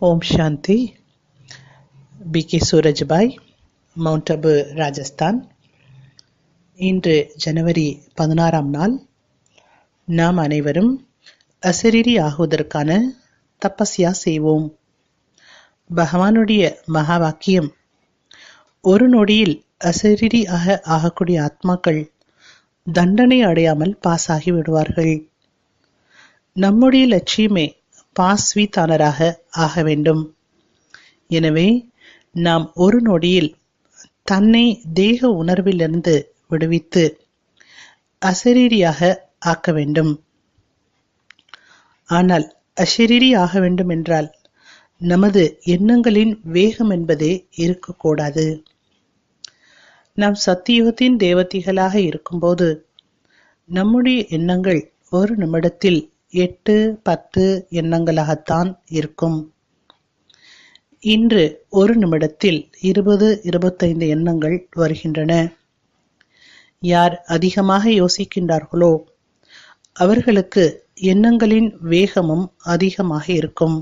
ஓம் சாந்தி. B K. Surajbhai, mount Abu, Rajasthan. இன்று ஜனவரி 16ஆம் நாள். நாம் அனைவரும் அசரீரி ஆகுவதற்கான தபஸ்யா செய்வோம். பகவானுடைய மகா வாக்கியம், ஒரு நொடியில் அசரீரி ஆகக்கூடிய ஆத்மாக்கள் தண்டனை அடையாமல் பாஸ் ஆகி விடுவார்கள். நம்முடைய லட்சியமே பாஸ்வீதானராக ஆக வேண்டும். எனவே நாம் ஒரு நொடியில் தன்னை தேக உணர்விலிருந்து விடுவித்து அசரீரியாக ஆக்க வேண்டும். ஆனால் அசரீரி ஆக வேண்டும் என்றால் நமது எண்ணங்களின் வேகம் என்பதே இருக்கக்கூடாது. நாம் சத்தியுகத்தின் தேவதைகளாக இருக்கும்போது நம்முடைய எண்ணங்கள் ஒரு நிமிடத்தில் 8-10 எண்ணங்களாகத்தான் இருக்கும். இன்று ஒரு நிமிடத்தில் 20-25 எண்ணங்கள் வருகின்றன. யார் அதிகமாக யோசிக்கின்றார்களோ அவர்களுக்கு எண்ணங்களின் வேகமும் அதிகமாக இருக்கும்.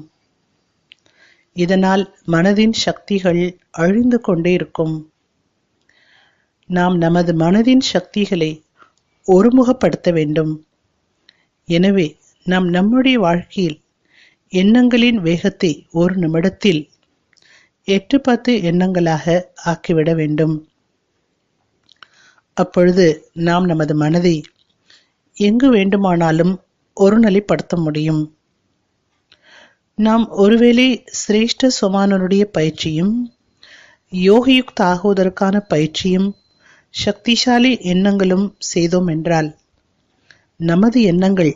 இதனால் மனதின் சக்திகள் அழிந்து கொண்டே இருக்கும். நாம் நமது மனதின் சக்திகளை ஒருமுகப்படுத்த வேண்டும். எனவே நாம் நம்முடைய வாழ்க்கையில் எண்ணங்களின் வேகத்தை ஒரு நிமிடத்தில் 8-10 எண்ணங்களாக ஆக்கிவிட வேண்டும். அப்பொழுது நாம் நமது மனதை எங்கு வேண்டுமானாலும் ஒருநிலைப்படுத்த முடியும். நாம் ஒருவேளை சிரேஷ்ட சுமானனுடைய பயிற்சியும் யோகயுக்த ஆகுவதற்கான பயிற்சியும் சக்திசாலி எண்ணங்களும் செய்தோம் என்றால் நமது எண்ணங்கள்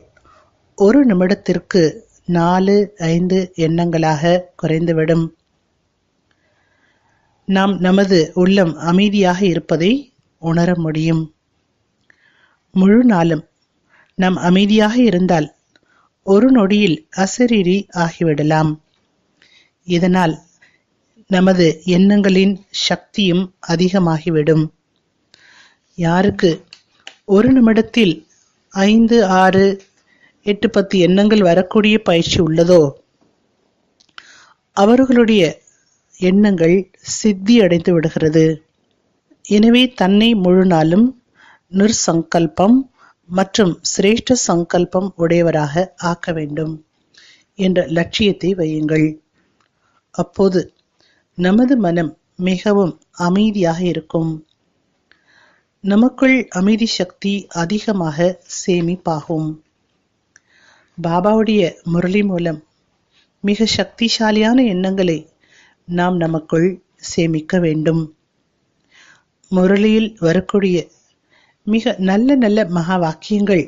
ஒரு நிமிடத்திற்கு 4-5 எண்ணங்களாக குறைந்துவிடும். நாம் நமது உள்ளம் அமைதியாக இருப்பதை உணர முடியும். முழு நாளும் நாம் அமைதியாக இருந்தால் ஒரு நொடியில் அசரீரி ஆகிவிடலாம். இதனால் நமது எண்ணங்களின் சக்தியும் அதிகமாகிவிடும். யாருக்கு ஒரு நிமிடத்தில் 5-6-8-10 எண்ணங்கள் வரக்கூடிய பயிற்சி உள்ளதோ அவர்களுடைய எண்ணங்கள் சித்தி அடைந்து விடுகிறது. எனவே தன்னை முழு நாளும் நிர்சங்கல்பம் மற்றும் சிரேஷ்ட சங்கல்பம் உடையவராக ஆக்க வேண்டும் என்ற லட்சியத்தை வையுங்கள். அப்போது நமது மனம் மிகவும் அமைதியாக இருக்கும். நமக்குள் அமைதி சக்தி அதிகமாக சேமிப்பாகும். பாபாவுடைய முரளி மூலம் மிக சக்திசாலியான எண்ணங்களை நாம் நமக்குள் சேமிக்க வேண்டும். முரளியில் வரக்கூடிய மிக நல்ல நல்ல மகா வாக்கியங்கள்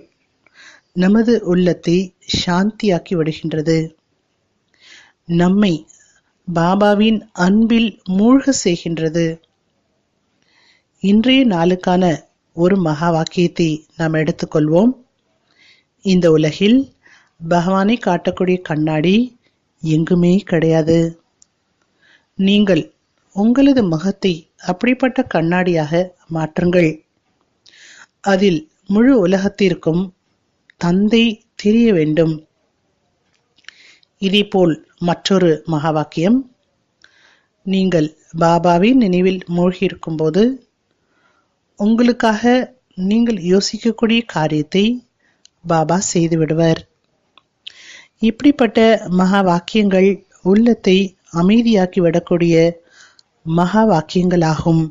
நமது உள்ளத்தை சாந்தியாக்கி விடுகின்றது. நம்மை பாபாவின் அன்பில் மூழ்க செய்கின்றது. இன்றைய நாளுக்கான ஒரு மகா வாக்கியத்தை நாம் எடுத்துக்கொள்வோம். இந்த உலகில் பகவானை காட்டக்கூடிய கண்ணாடி எங்குமே கிடையாது. நீங்கள் உங்களது முகத்தை அப்படிப்பட்ட கண்ணாடியாக மாற்றுங்கள். அதில் முழு உலகத்திற்கும் தந்தை தெரிய வேண்டும். இதேபோல் மற்றொரு மகா வாக்கியம், நீங்கள் பாபாவின் நினைவில் மூழ்கியிருக்கும் போது உங்களுக்காக நீங்கள் யோசிக்கக்கூடிய காரியத்தை பாபா செய்து விடுவர். இப்படிப்பட்ட மகா வாக்கியங்கள் உள்ளத்தை அமைதியாக்கி விடக்கூடிய மகா வாக்கியங்களாகும்.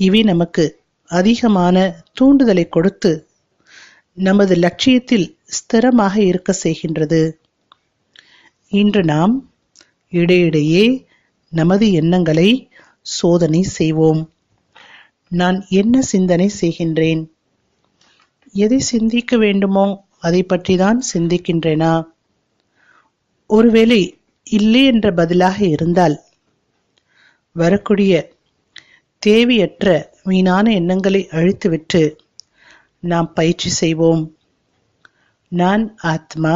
இவை நமக்கு அதிகமான தூண்டுதலை கொடுத்து நமது லட்சியத்தில் ஸ்திரமாக இருக்க செய்கின்றது. இன்று நாம் இடையிடையே நமது எண்ணங்களை சோதனை செய்வோம். நான் என்ன சிந்தனை செய்கின்றேன்? எதை சிந்திக்க வேண்டுமோ அதை பற்றி தான் சிந்திக்கின்றேனா? ஒருவேளை இல்லை என்ற பதிலாக இருந்தால் வரக்கூடிய தேவையற்ற வீணான எண்ணங்களை அழித்துவிட்டு நாம் பயிற்சி செய்வோம். நான் ஆத்மா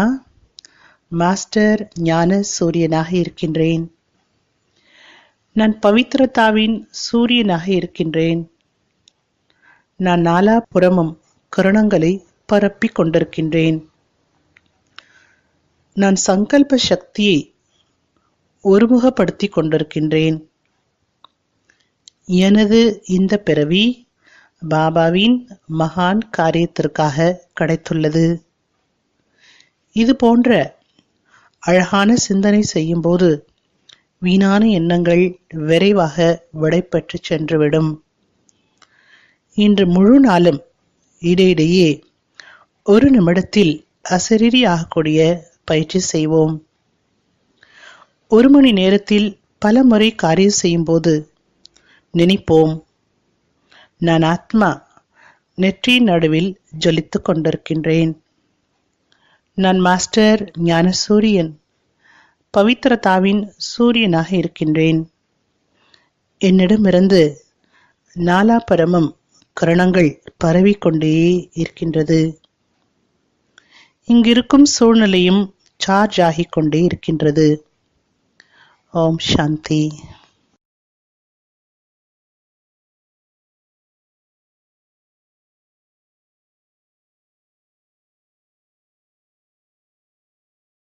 மாஸ்டர் ஞான சூரியனாக இருக்கின்றேன். நான் பவித்ரதாவின் சூரியனாக இருக்கின்றேன். நான் நாலாபுறமும் கருணங்களை பரப்பிக் கொண்டிருக்கின்றேன். நான் சங்கல்ப சக்தியை ஒருமுகப்படுத்திக் கொண்டிருக்கின்றேன். எனது இந்த பிறவி பாபாவின் மகான் காரியத்திற்காக கிடைத்துள்ளது. இது போன்ற அழகான சிந்தனை செய்யும்போது வீணான எண்ணங்கள் விரைவாக விடைபெற்று சென்றுவிடும். இன்று முழு நாளும் இடையிடையே 1 நிமிடத்தில் அசரீரி ஆகக்கூடிய பயிற்சி செய்வோம். 1 மணி நேரத்தில் பல முறை காரியம் செய்யும்போது நினைப்போம், நான் ஆத்மா நெற்றியின் நடுவில் ஜொலித்துக் கொண்டிருக்கின்றேன். நான் மாஸ்டர் ஞான சூரியன், பவித்ரதாவின் சூரியனாக இருக்கின்றேன். என்னிடமிருந்து நாலாபரமும் கரணங்கள் பரவிக்கொண்டே இருக்கின்றது. இங்கிருக்கும் சூழ்நிலையும் சார்ஜ் ஆகிக் கொண்டே இருக்கின்றது. ஓம் சாந்தி.